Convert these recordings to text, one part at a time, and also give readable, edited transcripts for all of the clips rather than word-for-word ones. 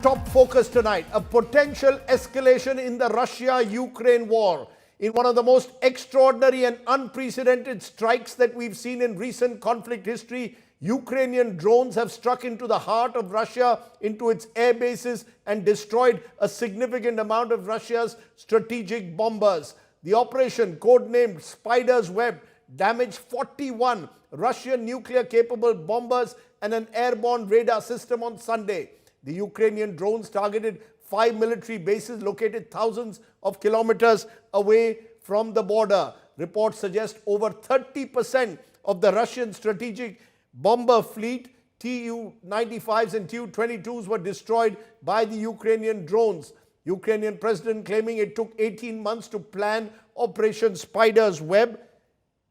Top focus tonight, a potential escalation in the Russia-Ukraine war. In one of the most extraordinary and unprecedented strikes that we've seen in recent conflict history, Ukrainian drones have struck into the heart of Russia, into its air bases, and destroyed a significant amount of Russia's strategic bombers. The operation, codenamed Spider's Web, damaged 41 Russian nuclear-capable bombers and an airborne radar system on Sunday. The Ukrainian drones targeted 5 military bases located thousands of kilometers away from the border. Reports suggest over 30% of the Russian strategic bomber fleet, Tu-95s and Tu-22s, were destroyed by the Ukrainian drones. Ukrainian president claiming it took 18 months to plan Operation Spider's Web.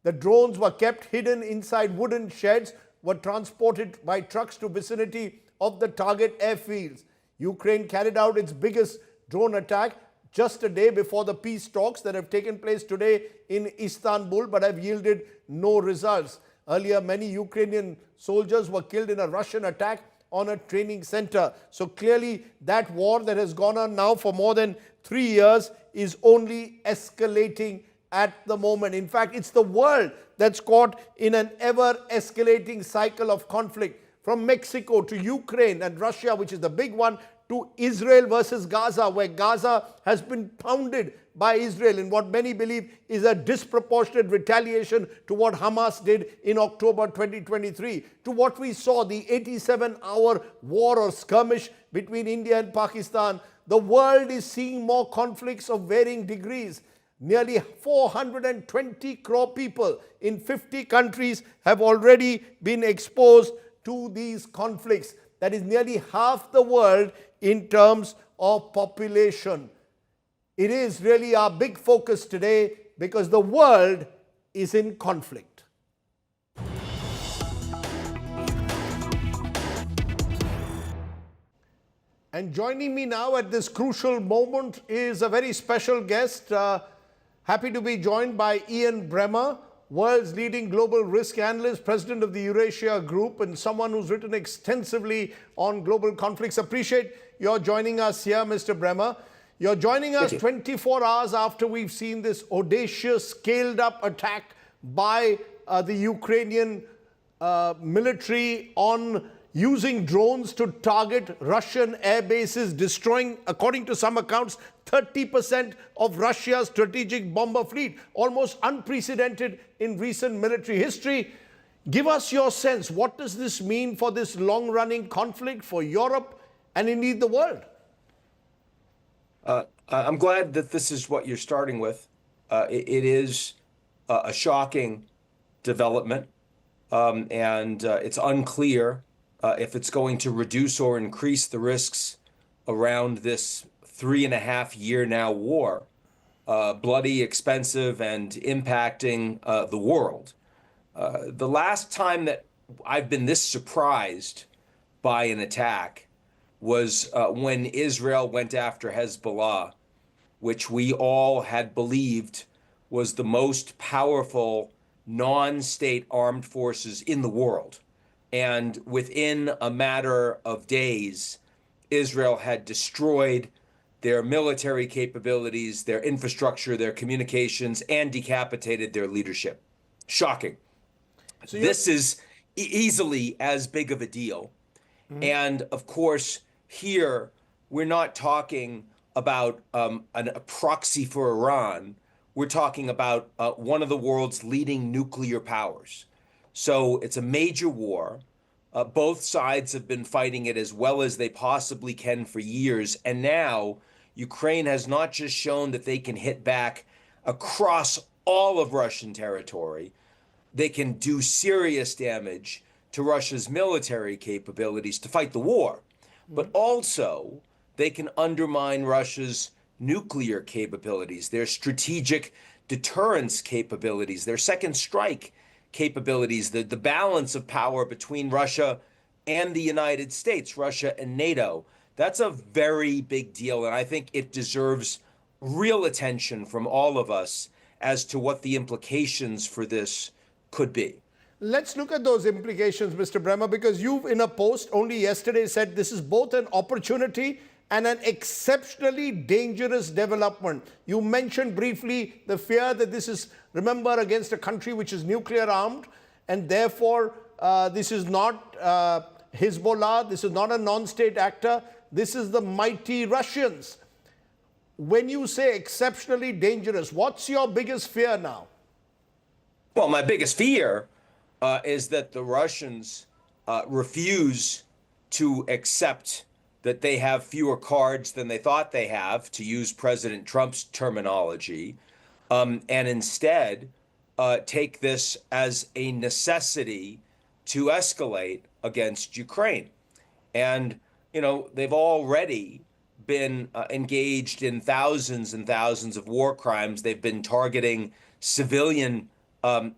The drones were kept hidden inside wooden sheds, were transported by trucks to vicinity of the target airfields. Ukraine carried out its biggest drone attack just a day before the peace talks that have taken place today in Istanbul but have yielded no results. Earlier, many Ukrainian soldiers were killed in a Russian attack on a training center. So clearly, that war that has gone on now for more than 3 years is only escalating at the moment. In fact, it's the world that's caught in an ever-escalating cycle of conflict. From Mexico to Ukraine and Russia, which is the big one, to Israel versus Gaza, where Gaza has been pounded by Israel in what many believe is a disproportionate retaliation to what Hamas did in October 2023, to what we saw, the 87-hour war or skirmish between India and Pakistan. The world is seeing more conflicts of varying degrees. Nearly 420 crore people in 50 countries have already been exposed to these conflicts. That is nearly half the world in terms of population. It is really our big focus today because the world is in conflict. And joining me now at this crucial moment is a very special guest. Happy to be joined by Ian Bremmer, world's leading global risk analyst, president of the Eurasia Group, and someone who's written extensively on global conflicts. Appreciate your joining us here, Mr. Bremmer. You're joining us 24 hours after we've seen this audacious, scaled-up attack by the Ukrainian military on using drones to target Russian air bases, destroying, according to some accounts, 30% of Russia's strategic bomber fleet, almost unprecedented in recent military history. Give us your sense. What does this mean for this long-running conflict, for Europe, and indeed the world? I'm glad that this is what you're starting with. It is a shocking development, and it's unclear if it's going to reduce or increase the risks around this 3.5-year now war, bloody, expensive, and impacting the world. The last time that I've been this surprised by an attack was when Israel went after Hezbollah, which we all had believed was the most powerful non-state armed forces in the world. And within a matter of days, Israel had destroyed their military capabilities, their infrastructure, their communications, and decapitated their leadership. Shocking. So this is easily as big of a deal. And of course, here, we're not talking about a proxy for Iran. We're talking about one of the world's leading nuclear powers. So it's a major war. Both sides have been fighting it as well as they possibly can for years. And now Ukraine has not just shown that they can hit back across all of Russian territory. They can do serious damage to Russia's military capabilities to fight the war. But also, they can undermine Russia's nuclear capabilities, their strategic deterrence capabilities, their second strike capabilities, the balance of power between Russia and the United States, Russia and NATO. That's a very big deal, and I think it deserves real attention from all of us as to what the implications for this could be. Let's look at those implications, Mr. Bremmer, because you've, in a post only yesterday, said this is both an opportunity and an exceptionally dangerous development. You mentioned briefly the fear that this is, remember, against a country which is nuclear armed, and therefore this is not Hezbollah, this is not a non-state actor, this is the mighty Russians. When you say exceptionally dangerous, what's your biggest fear now? Well, my biggest fear is that the Russians refuse to accept that they have fewer cards than they thought they have, to use President Trump's terminology, and instead take this as a necessity to escalate against Ukraine. And, you know, they've already been engaged in thousands and thousands of war crimes. They've been targeting civilian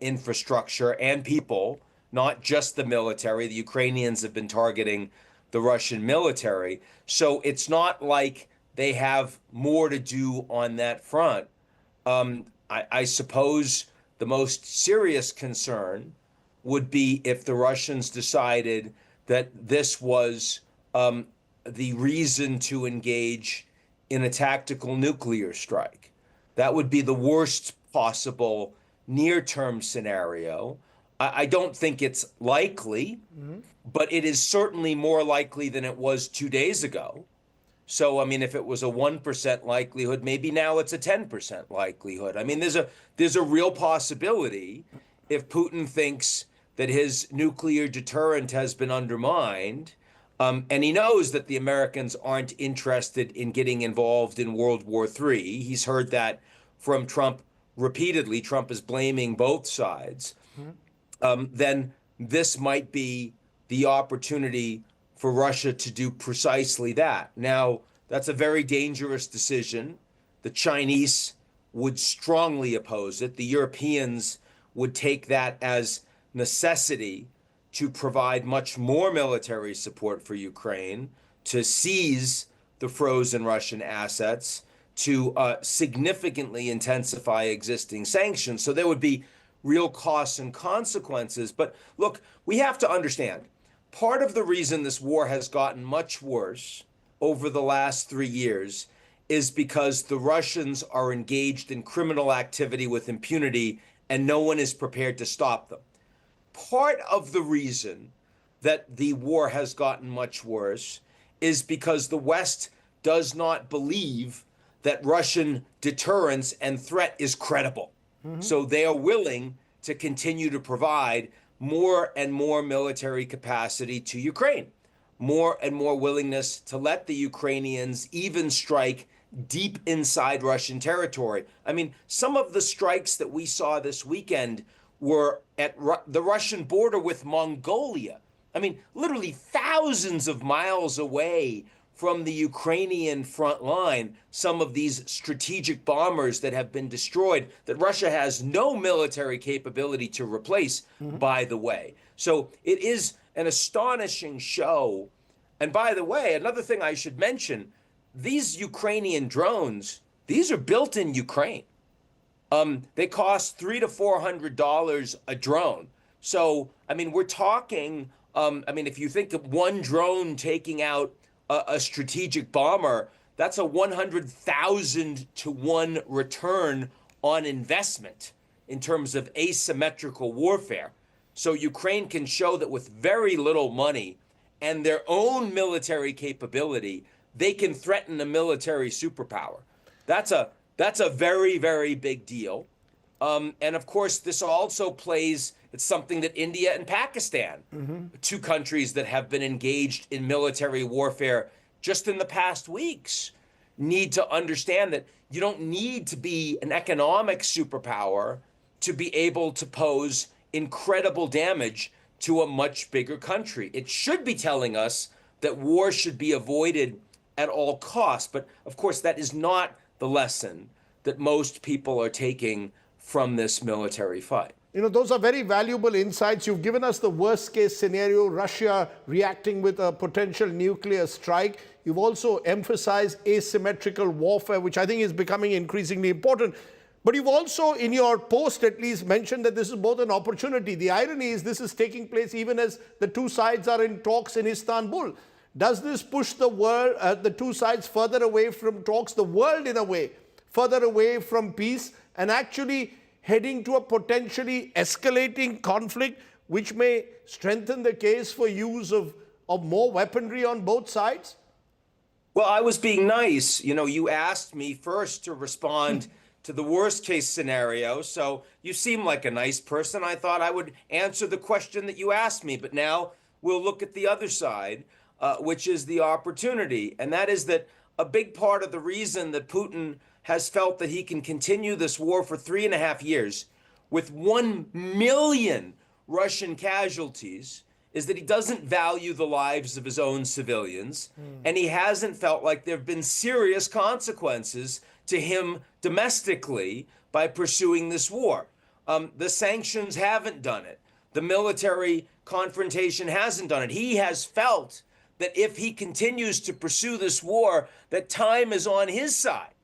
infrastructure and people, not just the military. The Ukrainians have been targeting the Russian military. So it's not like they have more to do on that front. I suppose the most serious concern would be if the Russians decided that this was the reason to engage in a tactical nuclear strike. That would be the worst possible near-term scenario. I don't think it's likely, but it is certainly more likely than it was 2 days ago. So, I mean, if it was a 1% likelihood, maybe now it's a 10% likelihood. I mean, there's a real possibility, if Putin thinks that his nuclear deterrent has been undermined, and he knows that the Americans aren't interested in getting involved in World War III. He's heard that from Trump repeatedly. Trump is blaming both sides. Then this might be the opportunity for Russia to do precisely that. Now, that's a very dangerous decision. The Chinese would strongly oppose it. The Europeans would take that as necessity to provide much more military support for Ukraine, to seize the frozen Russian assets, to significantly intensify existing sanctions. So there would be real costs and consequences. But look, we have to understand, part of the reason this war has gotten much worse over the last 3 years is because the Russians are engaged in criminal activity with impunity and no one is prepared to stop them. Part of the reason that the war has gotten much worse is because the West does not believe that Russian deterrence and threat is credible. So they are willing to continue to provide more and more military capacity to Ukraine, more and more willingness to let the Ukrainians even strike deep inside Russian territory. I mean, some of the strikes that we saw this weekend were at the Russian border with Mongolia. I mean, literally thousands of miles away from the Ukrainian front line, some of these strategic bombers that have been destroyed, that Russia has no military capability to replace, by the way. So it is an astonishing show. And by the way, another thing I should mention, these Ukrainian drones, these are built in Ukraine. They cost $300 to $400 a drone. So, I mean, we're talking, if you think of one drone taking out a strategic bomber, that's a 100,000 to 1 return on investment in terms of asymmetrical warfare. So Ukraine can show that with very little money and their own military capability, they can threaten a military superpower. That's a very, very big deal. And of course, this also plays, it's something that India and Pakistan, two countries that have been engaged in military warfare just in the past weeks, need to understand that you don't need to be an economic superpower to be able to pose incredible damage to a much bigger country. It should be telling us that war should be avoided at all costs. But of course, that is not the lesson that most people are taking from this military fight. You know, those are very valuable insights. You've given us the worst case scenario, Russia reacting with a potential nuclear strike. You've also emphasized asymmetrical warfare, which I think is becoming increasingly important. But you've also, in your post at least, mentioned that this is both an opportunity. The irony is this is taking place even as the two sides are in talks in Istanbul. Does this push the world, the two sides further away from talks, the world in a way, further away from peace, and actually heading to a potentially escalating conflict, which may strengthen the case for use of more weaponry on both sides? Well, I was being nice. You know, you asked me first to respond to the worst case scenario. So you seem like a nice person. I thought I would answer the question that you asked me. But now we'll look at the other side, which is the opportunity. And that is that a big part of the reason that Putin has felt that he can continue this war for 3.5 years with 1 million Russian casualties is that he doesn't value the lives of his own civilians, and he hasn't felt like there have been serious consequences to him domestically by pursuing this war. The sanctions haven't done it. The military confrontation hasn't done it. He has felt that if he continues to pursue this war, that time is on his side.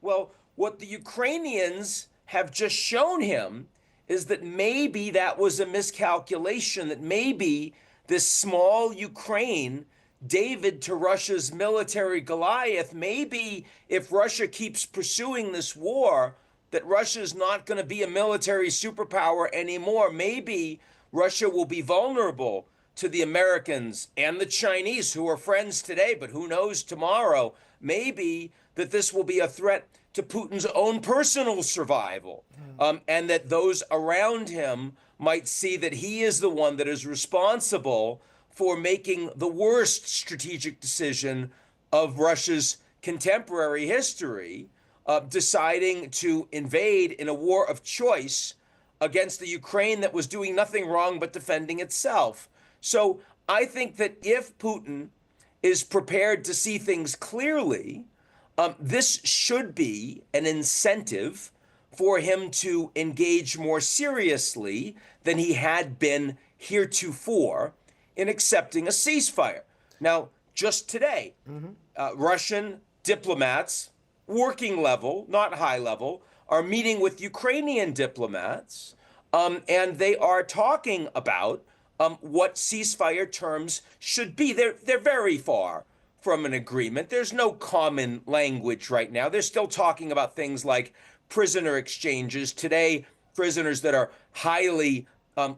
Well, what the Ukrainians have just shown him is that maybe that was a miscalculation, that maybe this small Ukraine, David to Russia's military Goliath, maybe if Russia keeps pursuing this war, that Russia is not going to be a military superpower anymore. Maybe Russia will be vulnerable to the Americans and the Chinese, who are friends today, but who knows tomorrow. Maybe that this will be a threat to Putin's own personal survival, and that those around him might see that he is the one that is responsible for making the worst strategic decision of Russia's contemporary history, deciding to invade in a war of choice against the Ukraine that was doing nothing wrong but defending itself. So I think that if Putin is prepared to see things clearly, this should be an incentive for him to engage more seriously than he had been heretofore in accepting a ceasefire. Now, just today, Russian diplomats, working level, not high level, are meeting with Ukrainian diplomats, and they are talking about what ceasefire terms should be. They're very far from an agreement. There's no common language right now. They're still talking about things like prisoner exchanges. Today, prisoners that are highly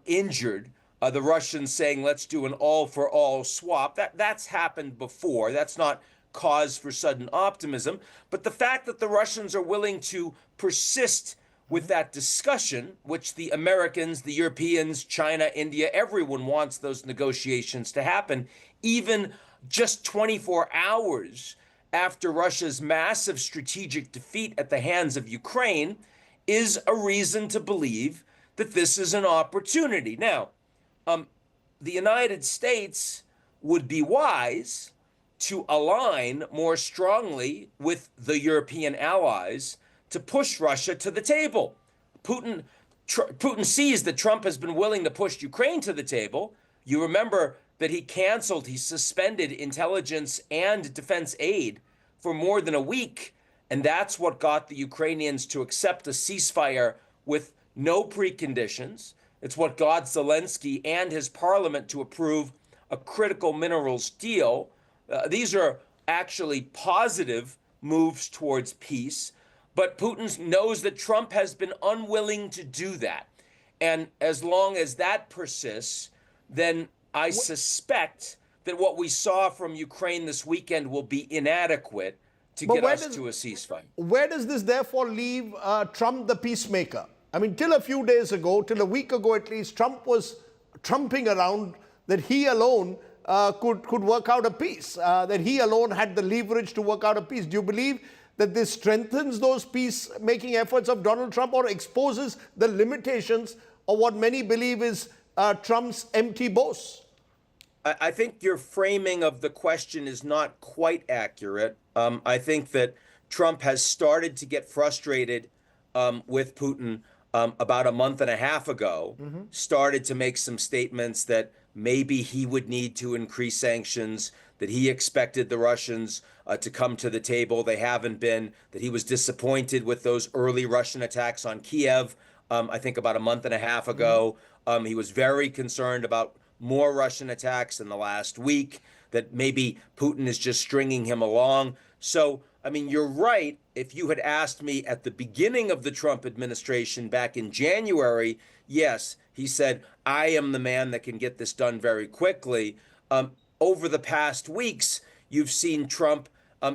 injured, the Russians saying, let's do an all-for-all swap. That's happened before. That's not cause for sudden optimism. But the fact that the Russians are willing to persist with that discussion, which the Americans, the Europeans, China, India, everyone wants those negotiations to happen, even just 24 hours after Russia's massive strategic defeat at the hands of Ukraine, is a reason to believe that this is an opportunity. Now, the United States would be wise to align more strongly with the European allies to push Russia to the table. Putin sees that Trump has been willing to push Ukraine to the table. You remember that he suspended intelligence and defense aid for more than a week. And that's what got the Ukrainians to accept a ceasefire with no preconditions. It's what got Zelensky and his parliament to approve a critical minerals deal. These are actually positive moves towards peace. But Putin knows that Trump has been unwilling to do that. And as long as that persists, then I suspect that what we saw from Ukraine this weekend will be inadequate to get us to a ceasefire. Where does this therefore leave Trump the peacemaker? I mean, till a few days ago, till a week ago at least, Trump was trumping around that he alone could work out a peace, that he alone had the leverage to work out a peace. Do you believe that this strengthens those peace-making efforts of Donald Trump or exposes the limitations of what many believe is Trump's empty boasts? I think your framing of the question is not quite accurate. I think that Trump has started to get frustrated with Putin about a month and a half ago, started to make some statements that maybe he would need to increase sanctions, that he expected the Russians to come to the table. They haven't been, that he was disappointed with those early Russian attacks on Kiev, I think about a month and a half ago. He was very concerned about more Russian attacks in the last week, that maybe Putin is just stringing him along. So, I mean, you're right. If you had asked me at the beginning of the Trump administration back in January, yes, he said, I am the man that can get this done very quickly. Over the past weeks, you've seen Trump,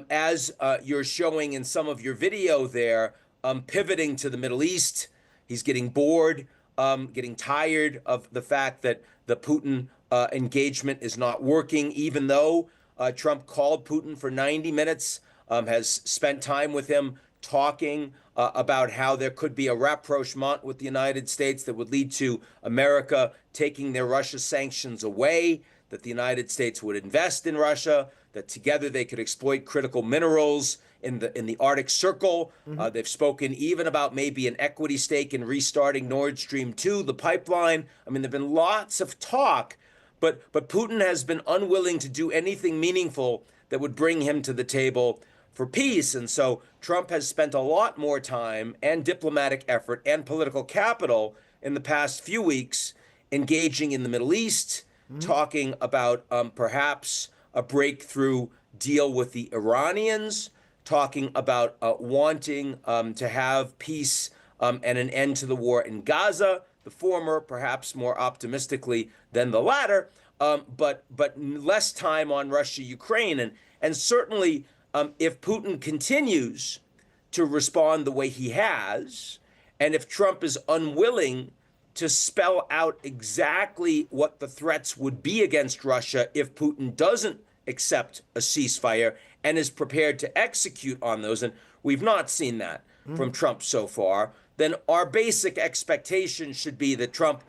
as you're showing in some of your video there, pivoting to the Middle East. He's getting bored, getting tired of the fact that the Putin engagement is not working, even though Trump called Putin for 90 minutes, has spent time with him talking about how there could be a rapprochement with the United States that would lead to America taking their Russia sanctions away, that the United States would invest in Russia, that together they could exploit critical minerals in the Arctic Circle. They've spoken even about maybe an equity stake in restarting Nord Stream 2, the pipeline. I mean, there've been lots of talk, but Putin has been unwilling to do anything meaningful that would bring him to the table for peace. And so Trump has spent a lot more time and diplomatic effort and political capital in the past few weeks engaging in the Middle East, talking about perhaps a breakthrough deal with the Iranians, talking about wanting to have peace and an end to the war in Gaza, the former perhaps more optimistically than the latter, but less time on Russia, Ukraine. And certainly if Putin continues to respond the way he has, and if Trump is unwilling to spell out exactly what the threats would be against Russia if Putin doesn't accept a ceasefire and is prepared to execute on those, and we've not seen that from Trump so far, then our basic expectation should be that Trump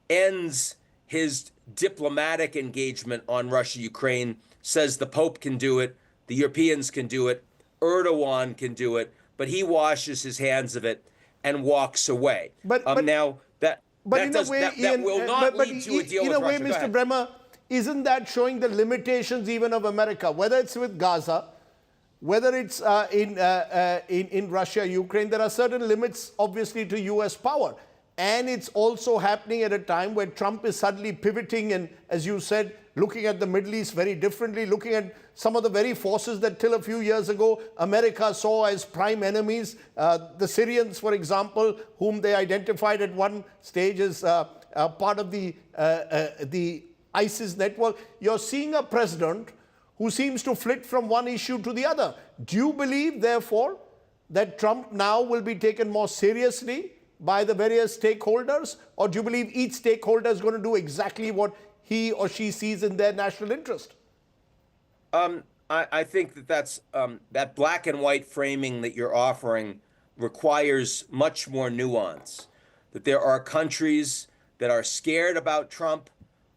ends his diplomatic engagement on Russia, Ukraine, says the Pope can do it, the Europeans can do it, Erdogan can do it, but he washes his hands of it and walks away. But now that will not lead to a deal with Russia. In a way, Mr. Bremmer, isn't that showing the limitations even of America, whether it's with Gaza, whether it's in Russia, Ukraine? There are certain limits, obviously, to U.S. power. And it's also happening at a time where Trump is suddenly pivoting and, as you said, looking at the Middle East very differently, looking at some of the very forces that till a few years ago America saw as prime enemies. The Syrians, for example, whom they identified at one stage as part of the ISIS network. You're seeing a president who seems to flit from one issue to the other. Do you believe, therefore, that Trump now will be taken more seriously by the various stakeholders? Or do you believe each stakeholder is going to do exactly what he or she sees in their national interest? I think that's that black and white framing that you're offering requires much more nuance. That there are countries that are scared about Trump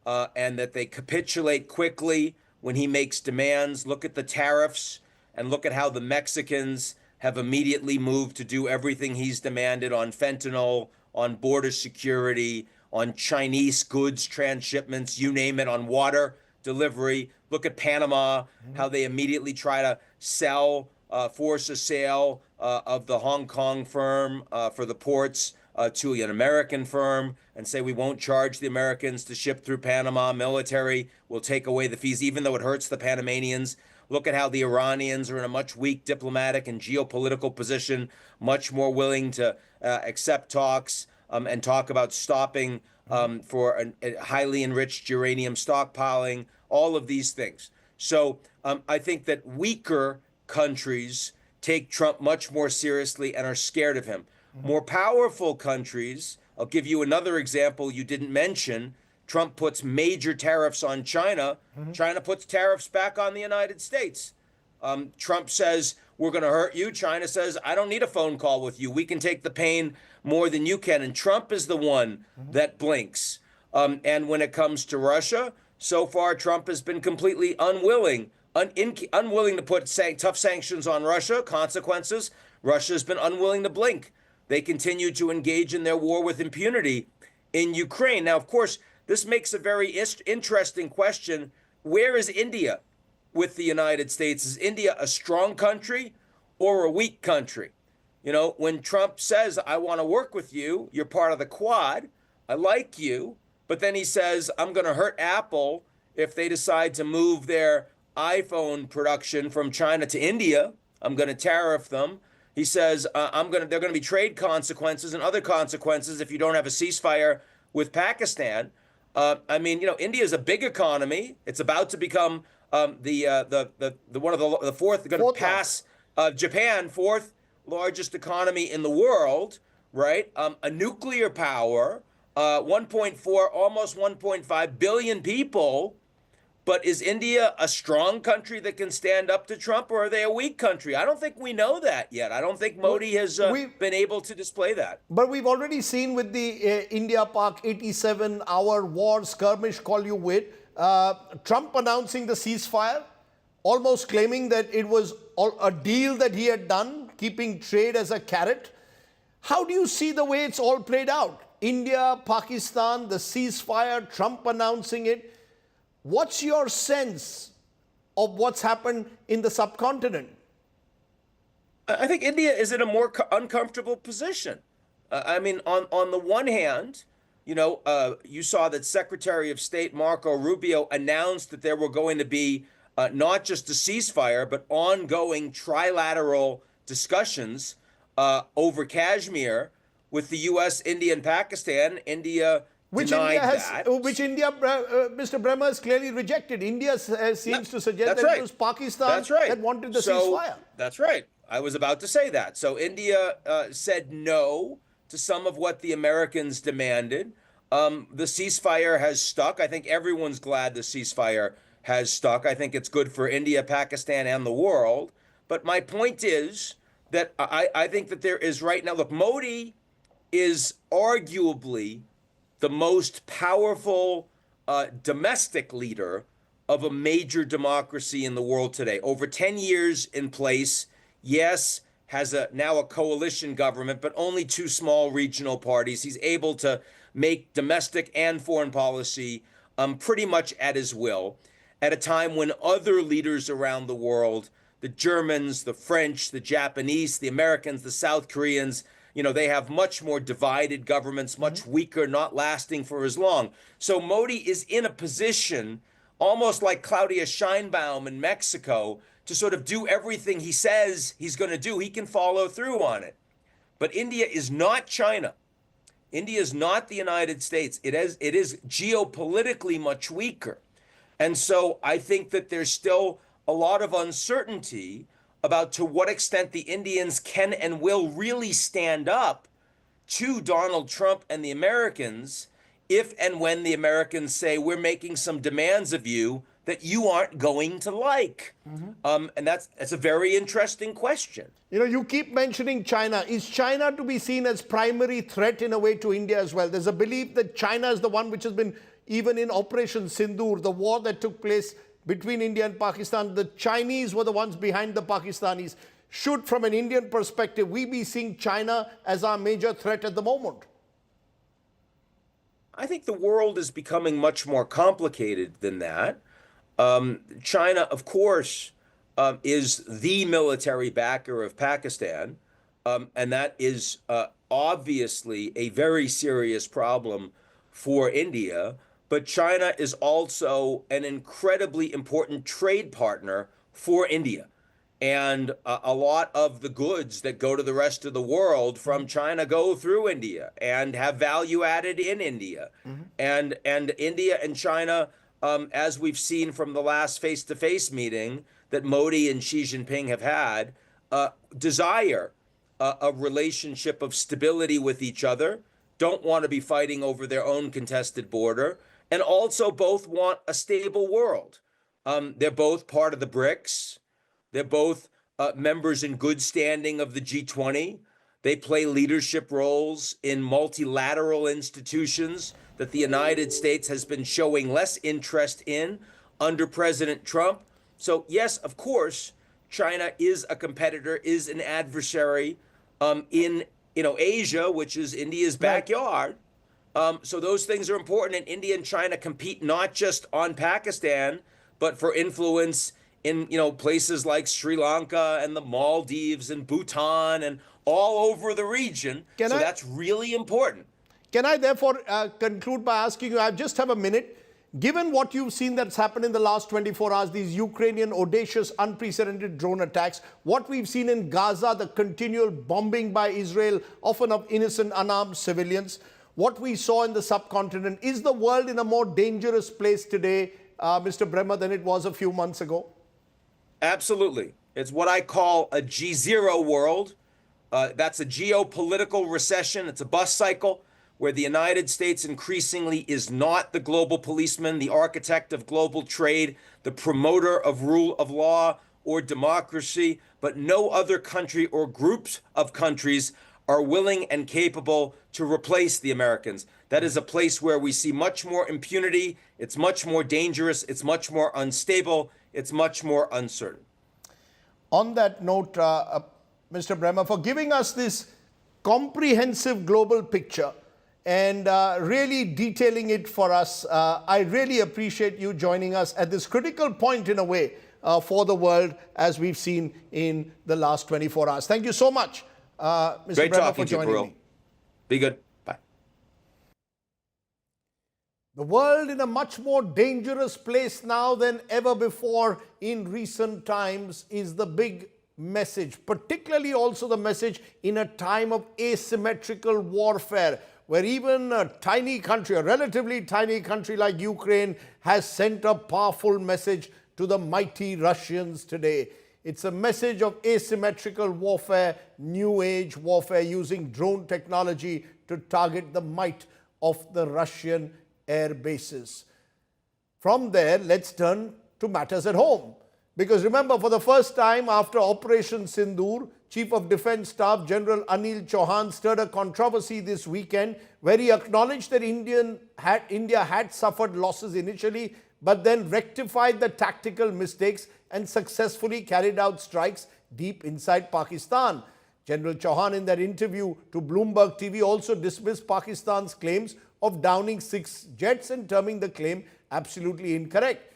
and that they capitulate quickly when he makes demands. Look at the tariffs and look at how the Mexicans have immediately moved to do everything he's demanded on fentanyl, on border security, on Chinese goods transshipments, you name it, on water delivery. Look at Panama, how they immediately try to force a sale of the Hong Kong firm for the ports to an American firm and say we won't charge the Americans to ship through Panama. Military will take away the fees, even though it hurts the Panamanians. Look at how the Iranians are in a much weak diplomatic and geopolitical position, much more willing to accept talks and talk about stopping for a highly enriched uranium stockpiling, all of these things. So I think that weaker countries take Trump much more seriously and are scared of him. More powerful countries, I'll give you another example you didn't mention. Trump puts major tariffs on China. China puts tariffs back on the United States. Trump says, we're going to hurt you. China says, I don't need a phone call with you. We can take the pain more than you can. And Trump is the one that blinks. And when it comes to Russia, so far, Trump has been completely unwilling to put tough sanctions on Russia, consequences. Russia has been unwilling to blink. They continue to engage in their war with impunity in Ukraine. Now, of course, this makes a very interesting question. Where is India with the United States? Is India a strong country or a weak country? You know, when Trump says, I want to work with you, you're part of the Quad, I like you, but then he says, I'm going to hurt Apple if they decide to move their iPhone production from China to India. I'm going to tariff them. He says, there are going to be trade consequences and other consequences if you don't have a ceasefire with Pakistan. I mean, you know, India is a big economy. It's about to become the one of the fourth, going to pass Japan, fourth largest economy in the world, right? A nuclear power, 1.4, almost 1.5 billion people. But is India a strong country that can stand up to Trump, or are they a weak country? I don't think we know that yet. I don't think Modi has been able to display that. But we've already seen with the India-Pak 87-hour war skirmish, call you wit, Trump announcing the ceasefire, almost claiming that it was a deal that he had done, keeping trade as a carrot. How do you see the way it's all played out? India, Pakistan, the ceasefire, Trump announcing it. What's your sense of what's happened in the subcontinent? I think India is in a more uncomfortable position. I mean, on the one hand, you know, you saw that Secretary of State Marco Rubio announced that there were going to be not just a ceasefire, but ongoing trilateral discussions over Kashmir with the U.S., India, and Pakistan. India denied that. Mr. Bremmer has clearly rejected. India seems to suggest that it was Pakistan that wanted the ceasefire. That's right. I was about to say that. So India said no to some of what the Americans demanded. The ceasefire has stuck. I think everyone's glad the ceasefire has stuck. I think it's good for India, Pakistan, and the world. But my point is that I think that there is right now, look, Modi is arguably the most powerful domestic leader of a major democracy in the world today. Over 10 years in place, yes, has now a coalition government, but only two small regional parties. He's able to make domestic and foreign policy pretty much at his will, at a time when other leaders around the world, the Germans, the French, the Japanese, the Americans, the South Koreans, you know, they have much more divided governments, much weaker, not lasting for as long. So Modi is in a position, almost like Claudia Sheinbaum in Mexico, to sort of do everything he says he's going to do. He can follow through on it. But India is not China. India is not the United States. It is geopolitically much weaker. And so I think that there's still a lot of uncertainty about to what extent the Indians can and will really stand up to Donald Trump and the Americans if and when the Americans say, we're making some demands of you that you aren't going to like. And that's a very interesting question. You know, you keep mentioning China. Is China to be seen as primary threat in a way to India as well? There's a belief that China is the one which has been, even in Operation Sindoor, the war that took place between India and Pakistan, the Chinese were the ones behind the Pakistanis. Should, from an Indian perspective, we be seeing China as our major threat at the moment? I think the world is becoming much more complicated than that. China, of course, is the military backer of Pakistan, and that is obviously a very serious problem for India. But China is also an incredibly important trade partner for India. And a lot of the goods that go to the rest of the world from China go through India and have value added in India. And India and China, as we've seen from the last face-to-face meeting that Modi and Xi Jinping have had, desire a relationship of stability with each other, don't want to be fighting over their own contested border, and also both want a stable world. They're both part of the BRICS. They're both members in good standing of the G20. They play leadership roles in multilateral institutions that the United States has been showing less interest in under President Trump. So yes, of course, China is a competitor, is an adversary in Asia, which is India's backyard. So those things are important, and India and China compete not just on Pakistan, but for influence in places like Sri Lanka and the Maldives and Bhutan and all over the region. Can So I that's really important. Can I therefore conclude by asking you, I just have a minute, given what you've seen that's happened in the last 24 hours, these Ukrainian audacious, unprecedented drone attacks, what we've seen in Gaza, the continual bombing by Israel, often of innocent, unarmed civilians, what we saw in the subcontinent, is the world in a more dangerous place today, Mr. Bremmer, than it was a few months ago? Absolutely. It's what I call a GZERO world. That's a geopolitical recession. It's a bus cycle where the United States increasingly is not the global policeman, the architect of global trade, the promoter of rule of law or democracy, but no other country or groups of countries are willing and capable to replace the Americans. That is a place where we see much more impunity. It's much more dangerous. It's much more unstable. It's much more uncertain. On that note, Mr. Bremmer, for giving us this comprehensive global picture and really detailing it for us, I really appreciate you joining us at this critical point in a way for the world, as we've seen in the last 24 hours. Thank you so much, Mr. Great Bremmer, talking for to you, joining Parul. me. Be good. Bye. The world in a much more dangerous place now than ever before in recent times is the big message, particularly also the message in a time of asymmetrical warfare, where even a tiny country, a relatively tiny country like Ukraine, has sent a powerful message to the mighty Russians today. It's a message of asymmetrical warfare, new age warfare, using drone technology to target the might of the Russian air bases. From there, let's turn to matters at home. Because remember, for the first time after Operation Sindoor, Chief of Defence Staff General Anil Chauhan stirred a controversy this weekend where he acknowledged that India had suffered losses initially, but then rectified the tactical mistakes and successfully carried out strikes deep inside Pakistan. General Chauhan, in that interview to Bloomberg TV, also dismissed Pakistan's claims of downing 6 jets and terming the claim absolutely incorrect.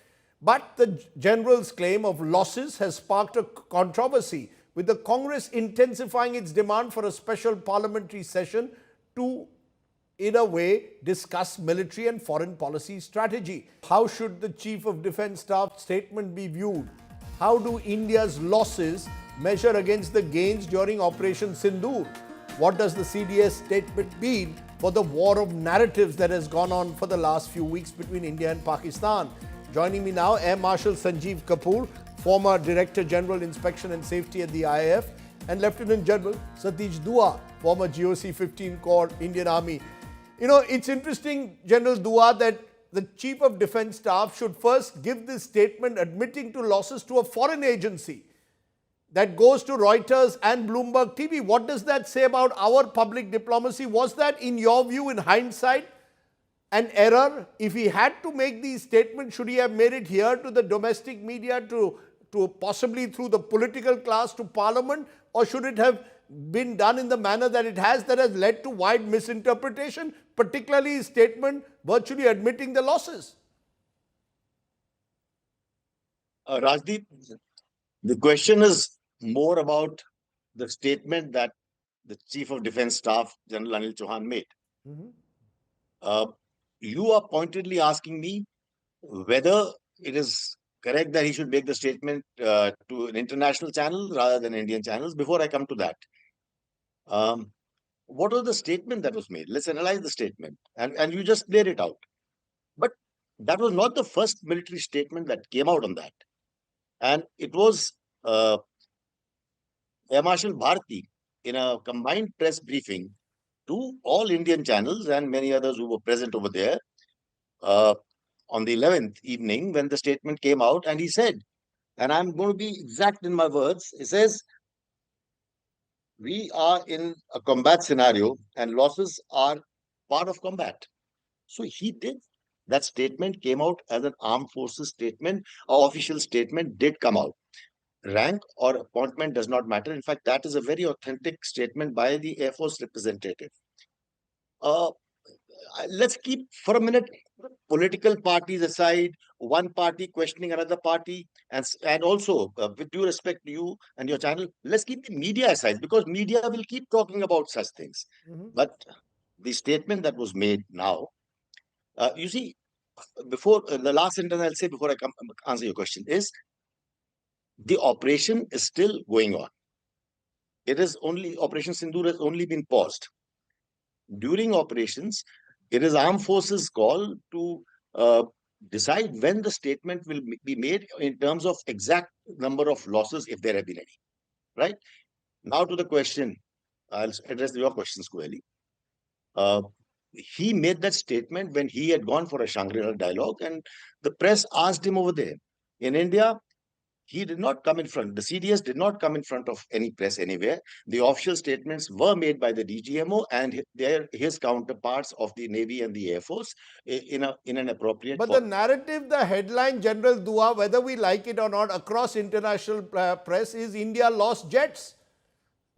But the general's claim of losses has sparked a controversy, with the Congress intensifying its demand for a special parliamentary session to, in a way, discuss military and foreign policy strategy. How should the Chief of Defence Staff statement be viewed? How do India's losses measure against the gains during Operation Sindoor? What does the CDS statement mean for the war of narratives that has gone on for the last few weeks between India and Pakistan? Joining me now, Air Marshal Sanjiv Kapoor, former Director General Inspection and Safety at the IAF, and Lieutenant General Satish Dua, former GOC 15 Corps, Indian Army. You know, it's interesting, General Dua, that the Chief of Defence Staff should first give this statement admitting to losses to a foreign agency that goes to Reuters and Bloomberg TV. What does that say about our public diplomacy? Was that, in your view, in hindsight, an error? If he had to make these statements, should he have made it here to the domestic media, to possibly through the political class to Parliament, or should it have been done in the manner that it has, that has led to wide misinterpretation, particularly his statement virtually admitting the losses? Rajdeep, the question is more about the statement that the Chief of Defence Staff, General Anil Chauhan, made. You are pointedly asking me whether it is correct that he should make the statement to an international channel rather than Indian channels. Before I come to that, what was the statement that was made? Let's analyze the statement. And you just laid it out. But that was not the first military statement that came out on that. And it was Air Marshal Bharti, in a combined press briefing to all Indian channels and many others who were present over there on the 11th evening when the statement came out. And he said, and I'm going to be exact in my words, he says, we are in a combat scenario and losses are part of combat. So he did. That statement came out as an armed forces statement. Our official statement did come out. Rank or appointment does not matter. In fact, that is a very authentic statement by the Air Force representative. let's keep for a minute political parties aside, one party questioning another party, and also with due respect to you and your channel, let's keep the media aside, because media will keep talking about such things. But the statement that was made now, you see, before the last sentence I'll say before I answer your question is, the operation is still going on. It is only Operation Sindoor has only been paused. During operations, it is armed forces call to decide when the statement will be made in terms of exact number of losses, if there have been any. Right? Now to the question, I'll address your questions, Kueli. He made that statement when he had gone for a Shangri-La dialogue, and the press asked him over there. In India, he did not come in front. The CDS did not come in front of any press anywhere. The official statements were made by the DGMO and his counterparts of the Navy and the Air Force in an appropriate But the form. narrative, the headline, General Dua, whether we like it or not, across international press is India lost jets.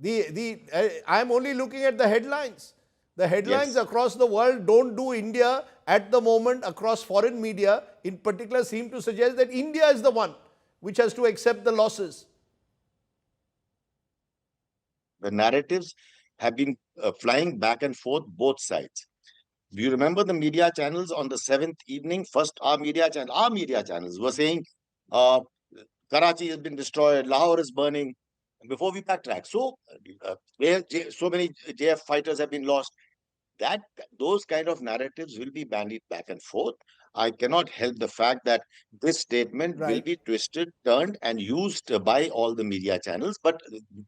I'm only looking at the headlines. The headlines Yes. across the world don't do India at the moment across foreign media in particular seem to suggest that India is the one which has to accept the losses. The narratives have been flying back and forth both sides. Do you remember the media channels on the 7th evening? First, our media channels were saying, Karachi has been destroyed, Lahore is burning, before we backtrack. So, so many JF fighters have been lost. Those kind of narratives will be bandied back and forth. I cannot help the fact that this statement will Right. be twisted, turned, and used by all the media channels. But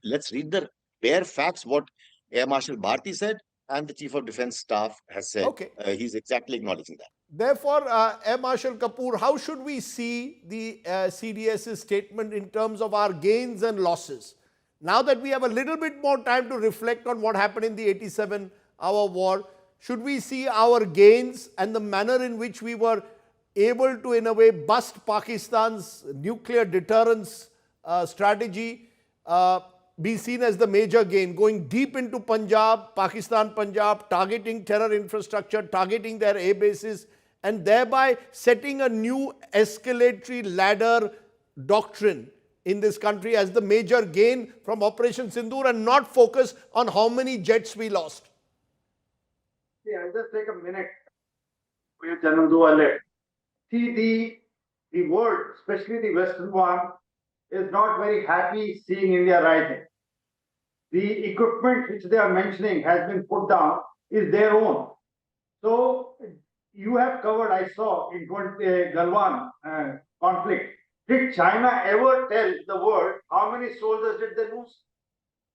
let's read the bare facts, what Air Marshal Bharti said and the Chief of Defence Staff has said. Okay. He's exactly acknowledging that. Therefore, Air Marshal Kapoor, how should we see the CDS's statement in terms of our gains and losses? Now that we have a little bit more time to reflect on what happened in the 87-hour war, should we see our gains and the manner in which we were able to, in a way, bust Pakistan's nuclear deterrence strategy be seen as the major gain, going deep into Punjab, Pakistan, Punjab, targeting terror infrastructure, targeting their air bases, and thereby setting a new escalatory ladder doctrine in this country as the major gain from Operation Sindoor, and not focus on how many jets we lost? See, I'll just take a minute for you, General Duale. See, the world, especially the Western one, is not very happy seeing India rising. The equipment which they are mentioning has been put down is their own. So you have covered, I saw, in Galwan conflict. Did China ever tell the world how many soldiers did they lose?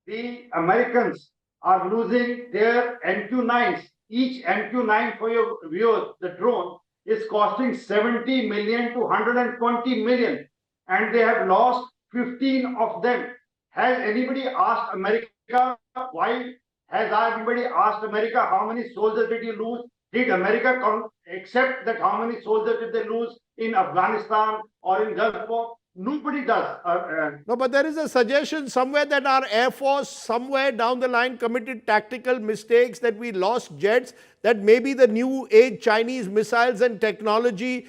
The Americans are losing their MQ-9s. Each MQ-9, for your viewers, the drone, is costing 70 million to 120 million. And they have lost 15 of them. Has anybody asked America why? Has anybody asked America how many soldiers did you lose? Did America accept that how many soldiers did they lose in Afghanistan or in Gulf War? Nobody does. No, but there is a suggestion somewhere that our Air Force somewhere down the line committed tactical mistakes, that we lost jets, that maybe the new age Chinese missiles and technology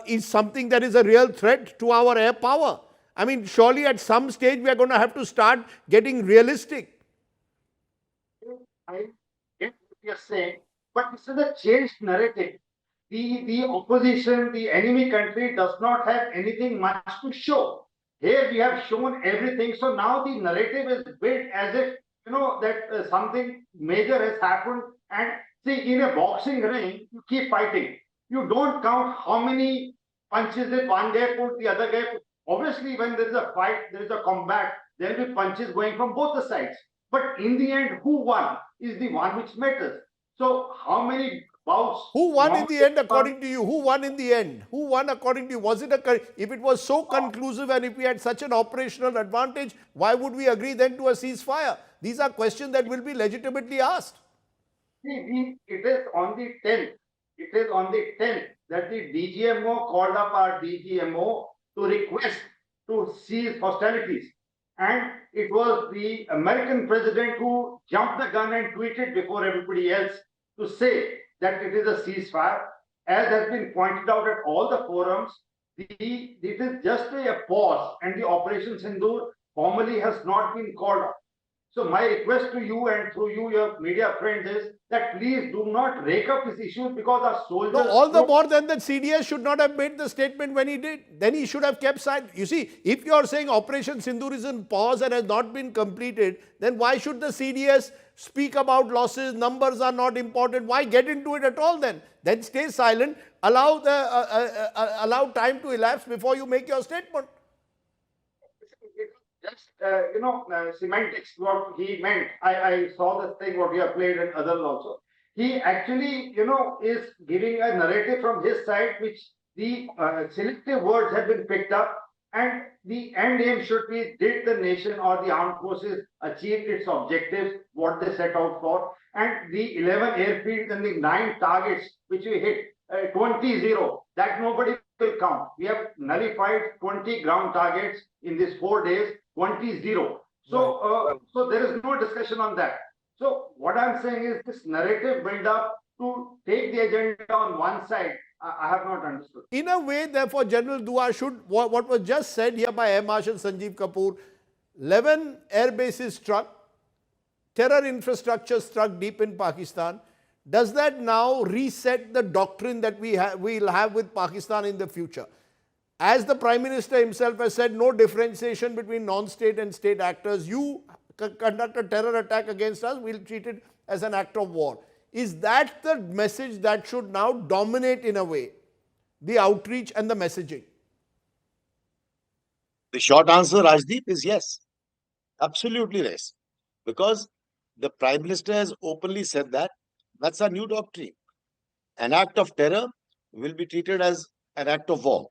is something that is a real threat to our air power. I mean, surely at some stage we are going to have to start getting realistic. I get what you're saying, but this is a changed narrative. The opposition, the enemy country does not have anything much to show. Here we have shown everything. So now the narrative is built as if, that something major has happened. And see, in a boxing ring, you keep fighting. You don't count how many punches that one guy put, the other guy put. Obviously, when there is a fight, there is a combat, there will be punches going from both the sides. But in the end, who won is the one which matters. So how many bouts? Who won in the end according to you? Who won in the end? Who won according to you? Was it if it was so conclusive and if we had such an operational advantage, why would we agree then to a ceasefire? These are questions that will be legitimately asked. See, it is on the 10th. It is on the 10th that the DGMO called up our DGMO to request to cease hostilities. And it was the American president who jumped the gun and tweeted before everybody else to say that it is a ceasefire. As has been pointed out at all the forums, it is just a pause, and the Operation Sindoor formally has not been called off. So my request to you and through you, your media friends, is that please do not rake up these issues, because our soldiers... No, all the more than that CDS should not have made the statement when he did. Then he should have kept silent. You see, if you are saying Operation Sindoor is in pause and has not been completed, then why should the CDS speak about losses? Numbers are not important. Why get into it at all then? Then stay silent. Allow allow time to elapse before you make your statement. Just, semantics, what he meant. I saw the thing, what you have played, and others also. He actually, is giving a narrative from his side, which the selective words have been picked up, and the end aim should be, did the nation or the armed forces achieve its objectives, what they set out for, and the 11 airfields and the 9 targets which we hit, 20-0, that nobody will count. We have nullified 20 ground targets in these 4 days, 20-0. So, so there is no discussion on that. So what I'm saying is, this narrative build up to take the agenda on one side, I have not understood. In a way, therefore, General Dua should, what was just said here by Air Marshal Sanjiv Kapoor, 11 air bases struck, terror infrastructure struck deep in Pakistan. Does that now reset the doctrine that we'll have with Pakistan in the future? As the Prime Minister himself has said, no differentiation between non-state and state actors. You conduct a terror attack against us, we'll treat it as an act of war. Is that the message that should now dominate, in a way, the outreach and the messaging? The short answer, Rajdeep, is yes. Absolutely yes. Because the Prime Minister has openly said that that's our new doctrine. An act of terror will be treated as an act of war.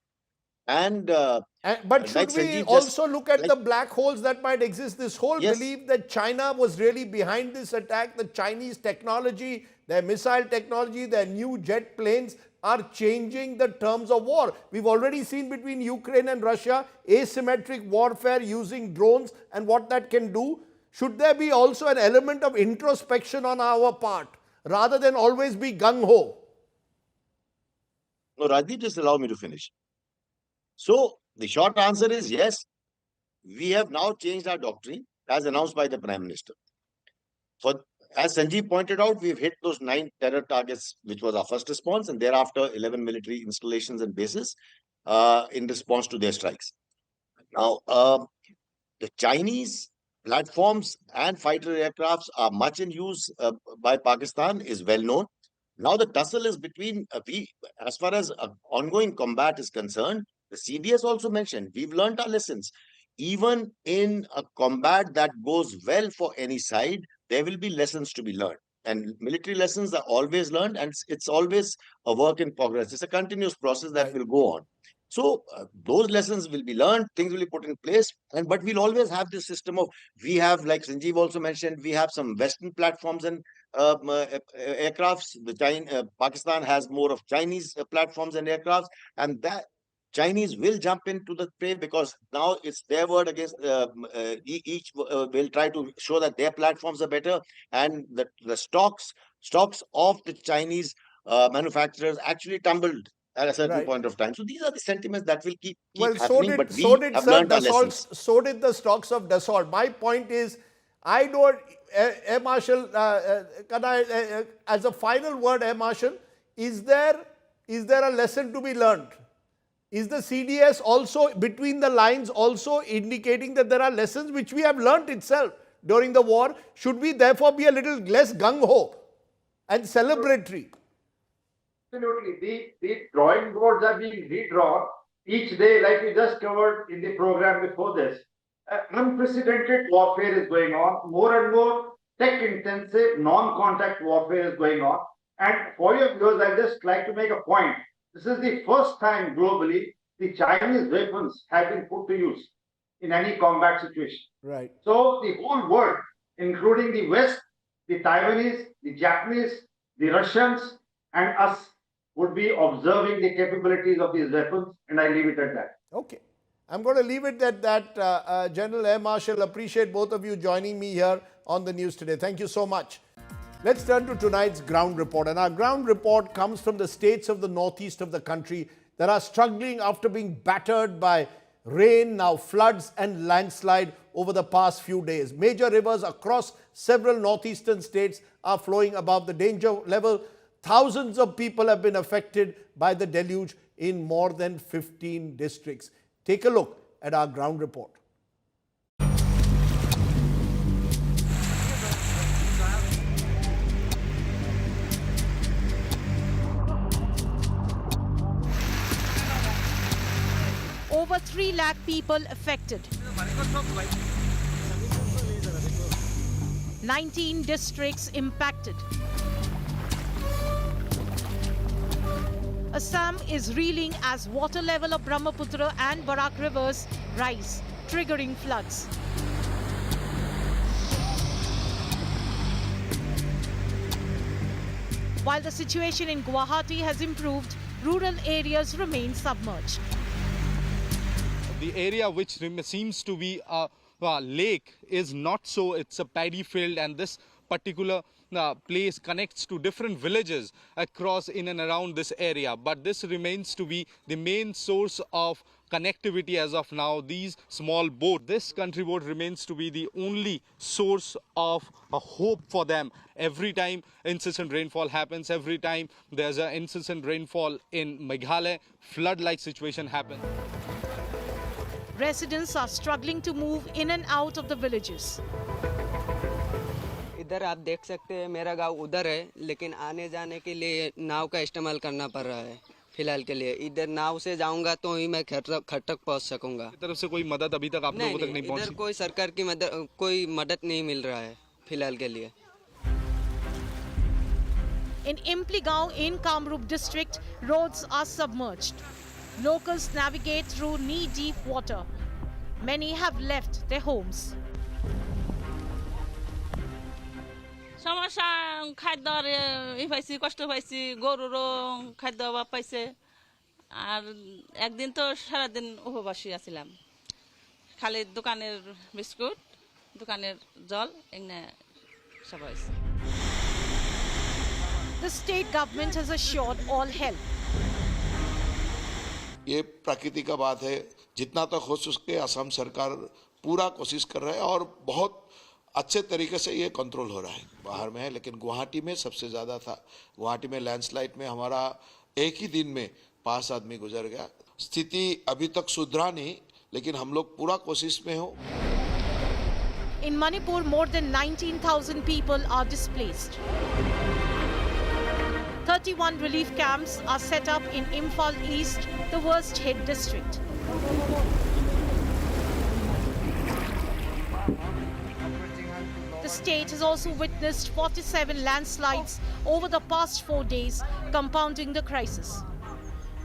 But should we also look at the black holes that might exist? This whole belief that China was really behind this attack, the Chinese technology, their missile technology, their new jet planes are changing the terms of war. We've already seen between Ukraine and Russia asymmetric warfare using drones and what that can do. Should there be also an element of introspection on our part rather than always be gung-ho? No, Rajdeep, just allow me to finish. So the short answer is yes. We have now changed our doctrine as announced by the Prime Minister. As Sanjiv pointed out, we've hit those 9 terror targets, which was our first response, and thereafter 11 military installations and bases in response to their strikes. Now, the Chinese platforms and fighter aircrafts are much in use by Pakistan, is well known. Now the tussle is between, as far as ongoing combat is concerned, the CDS also mentioned, we've learned our lessons. Even in a combat that goes well for any side, there will be lessons to be learned. And military lessons are always learned, and it's always a work in progress. It's a continuous process that will go on. So those lessons will be learned, things will be put in place, but we'll always have this system of, we have, like Sanjiv also mentioned, we have some Western platforms and aircrafts. Pakistan has more of Chinese platforms and aircrafts, and that Chinese will jump into the fray, because now it's their word against each will try to show that their platforms are better, and the stocks of the Chinese manufacturers actually tumbled at a certain point of time. So these are the sentiments that will keep happening. But we have learned our lessons. So did the stocks of Dassault. My point is, I don't, Air Marshal, can I, as a final word, Air Marshal, is there a lesson to be learned? Is the CDS also, between the lines, also indicating that there are lessons which we have learnt itself during the war? Should we therefore be a little less gung-ho and celebratory? Absolutely. The drawing boards are being redrawn each day, like we just covered in the program before this. Unprecedented warfare is going on. More and more tech-intensive, non-contact warfare is going on. And for your viewers, I'd just like to make a point. This is the first time globally the Chinese weapons have been put to use in any combat situation. Right. So the whole world, including the West, the Taiwanese, the Japanese, the Russians, and us, would be observing the capabilities of these weapons, and I leave it at that. Okay. I'm going to leave it at that. General Air Marshal, appreciate both of you joining me here on the news today. Thank you so much. Let's turn to tonight's ground report. And our ground report comes from the states of the northeast of the country that are struggling after being battered by rain, now floods and landslide over the past few days. Major rivers across several northeastern states are flowing above the danger level. Thousands of people have been affected by the deluge in more than 15 districts. Take a look at our ground report. Over 3 lakh people affected. 19 districts impacted. Assam is reeling as water level of Brahmaputra and Barak rivers rise, triggering floods. While the situation in Guwahati has improved, rural areas remain submerged. The area which seems to be a lake is not so. It's a paddy field, and this particular place connects to different villages across in and around this area. But this remains to be the main source of connectivity as of now. These small boats, this country boat remains to be the only source of a hope for them. Every time incessant rainfall happens, every time there's an incessant rainfall in Meghalaya, flood-like situation happens. Residents are struggling to move in and out of the villages. इधर आप देख सकते हैं मेरा गांव उधर है, लेकिन आने जाने के लिए नाव का इस्तेमाल करना पड़ रहा है फिलहाल के लिए। इधर नाव से जाऊंगा तो ही मैं खट तक पहुंच सकूंगा। तरफ से कोई मदद अभी तक आप लोगों तक नहीं पहुंची? इधर कोई सरकार की कोई मदद नहीं मिल रहा है फिलहाल के लिए। In Impli Gaon in Kamrup district, roads are submerged. Locals navigate through knee-deep water. Many have left their homes. সমস্যা খাদ্যর পাইছি, কষ্ট পাইছি, গরুরও খাদ্য অভাব পাইছে। আর একদিন তো সারাদিন উপবাসী আছিলাম, খালি দোকানের বিস্কুট, দোকানের জল এনে সব হয়েছে। The state government has assured all help. ये प्रकृति का बात है, जितना तक हो सके असम सरकार पूरा कोशिश कर रहा है और बहुत अच्छे तरीके से ये कंट्रोल हो रहा है। बाहर में है, लेकिन गुवाहाटी में सबसे ज़्यादा था। गुवाहाटी में लैंडस्लाइड में हमारा एक ही दिन में 5 आदमी गुजर गया। स्थिति अभी तक सुधरा नहीं, लेकिन हम लोग पूरा कोशिश में हो। In Manipur, more than 19,000 people are displaced. 31 relief camps are set up in Imphal East, the worst hit district. The state has also witnessed 47 landslides over the past 4 days, compounding the crisis.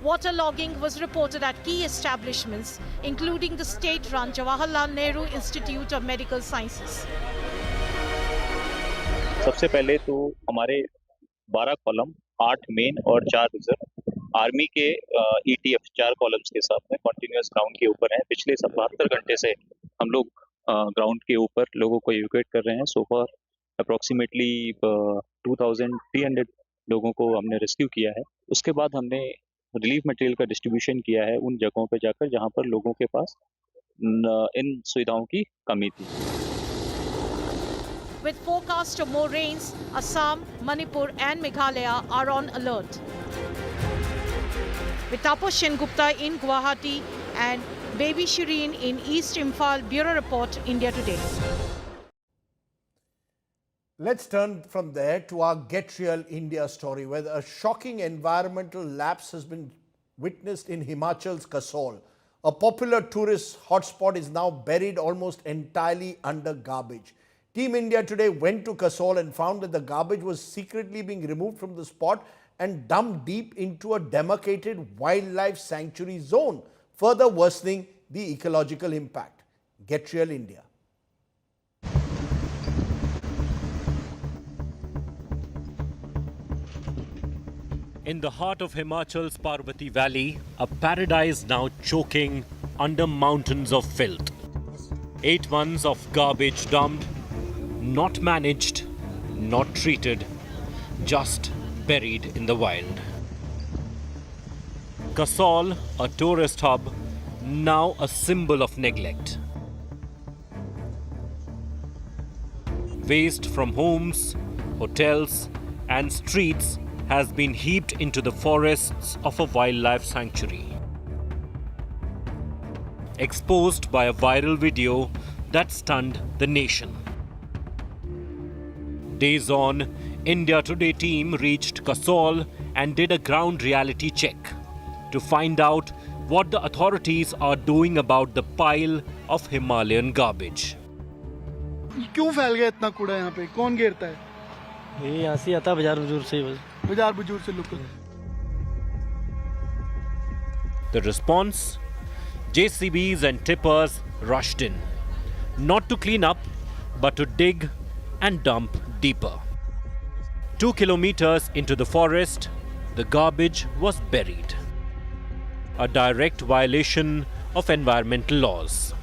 Waterlogging was reported at key establishments, including the state-run Jawaharlal Nehru Institute of Medical Sciences. सबसे पहले तो हमारे 12 column, 8 main और 4 reserve army के ETF 4 columns के साथ में continuous ground के ऊपर हैं। पिछले 72 घंटे से हम लोग ग्राउंड के ऊपर लोगों को इवैक्यूएट कर रहे हैं। सो फार अप्रोक्सीमेटली 2300 लोगों को हमने रेस्क्यू किया है। उसके बाद हमने रिलीफ मटेरियल का डिस्ट्रीब्यूशन किया है उन जगहों पर जाकर जहां पर लोगों के पास इन सुविधाओं की कमी थी। With forecast of more rains, Assam, Manipur and Meghalaya are on alert. With Taposh Gupta in Guwahati and Baby Shireen in East Imphal, Bureau Report, India Today. Let's turn from there to our Get Real India story, where a shocking environmental lapse has been witnessed in Himachal's Kasol. A popular tourist hotspot is now buried almost entirely under garbage. Team India Today went to Kasol and found that the garbage was secretly being removed from the spot and dumped deep into a demarcated wildlife sanctuary zone, further worsening the ecological impact. Get Real India. In the heart of Himachal's Parvati Valley, a paradise now choking under mountains of filth. 8 months of garbage dumped, not managed, not treated, just buried in the wild. Kasol, a tourist hub, now a symbol of neglect. Waste from homes, hotels, and streets has been heaped into the forests of a wildlife sanctuary. Exposed by a viral video that stunned the nation. Days on, India Today team reached Kasol and did a ground reality check to find out what the authorities are doing about the pile of Himalayan garbage. क्यों फैल गया इतना कूड़ा यहाँ पे? कौन गिरता है? ये यहाँ से आता बाजार बुजुर्ग से local. The response? JCBs and tippers rushed in, not to clean up, but to dig and dump deeper. 2 kilometers into the forest, the garbage was buried. A direct violation of environmental laws.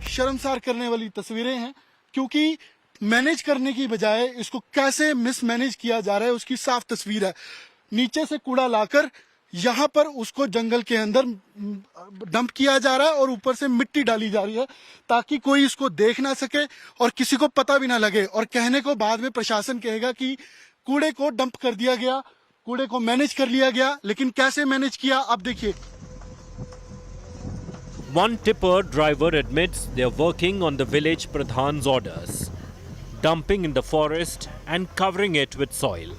शर्मसार करने वाली तस्वीरें हैं, क्योंकि manage करने की बजाय इसको कैसे मिसमैनेज किया जा रहा है उसकी साफ तस्वीर है. नीचे से कूड़ा लाकर यहाँ पर उसको जंगल के अंदर डंप किया जा रहा है और ऊपर से मिट्टी डाली जा रही है ताकि कोई इसको देख ना सके और किसी को पता भी ना लगे, और कहने को बाद में प्रशासन कहेगा कि कूड़े को डंप कर दिया गया, कूड़े को मैनेज कर लिया गया. लेकिन कैसे मैनेज किया आप देखिए. One tipper driver admits they're working on the village Pradhan's orders, dumping in the forest and covering it with soil.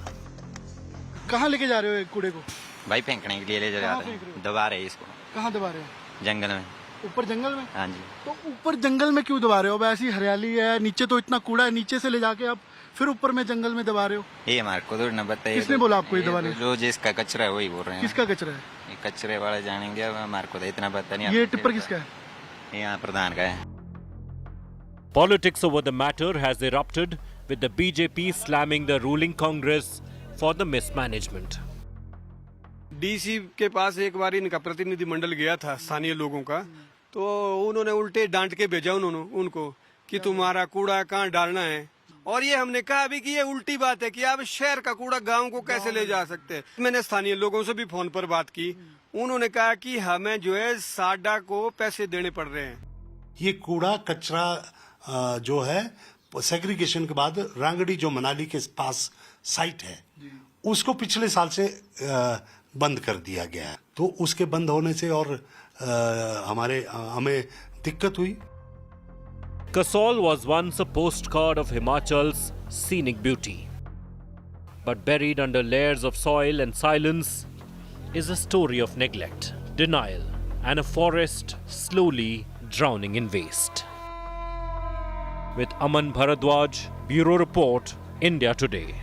कहाँ लेके जा रहे हो कूड़े को? भाई फेंकने के लिए ले जा रहे हैं. दबा रहे हैं इसको. कहाँ दबा रहे हो? जंगल में. ऊपर जंगल में? हाँ जी. तो ऊपर जंगल में क्यों दबा रहे हो? अब ऐसी हरियाली है, नीचे तो इतना कूड़ा है, नीचे से ले जाके आप फिर ऊपर में जंगल में दबा रहे हो. ये हमारे को तो न बताइए. किसने बोला आपको ये दबाने? जो जिसका कचरा है वही बोल रहे हैं. किसका कचरा है? ये कचरे वाले जानेंगे, हमारे को तो इतना पता नहीं. ये टिप्पर किसका है? ये यहाँ प्रधान का है. Politics over the matter has erupted, with the BJP slamming the ruling Congress for the mismanagement. DC के पास एक बार इनका प्रतिनिधि मंडल गया था स्थानीय लोगों का, तो उन्होंने उल्टे डांट के भेजा उनको कि तुम्हारा कूड़ा कहाँ डालना है. और ये हमने कहा अभी कि ये उल्टी बात है कि आप शहर का कूड़ा गांव को कैसे ले जा सकते हैं. मैंने स्थानीय लोगों से भी फोन पर बात की, उन्होंने कहा कि हमें जो है साडा को पैसे देने पड़ रहे हैं. ये कूड़ा कचरा जो है सेग्रीगेशन के बाद रांगड़ी जो मनाली के पास साइट है उसको पिछले साल से बंद कर दिया गया है. तो उसके बंद होने से और हमें दिक्कत हुई. Kasol was once a postcard of Himachal's scenic beauty. But buried under layers of soil and silence is a story of neglect, denial, and a forest slowly drowning in waste. With Aman Bharadwaj, Bureau Report, India Today.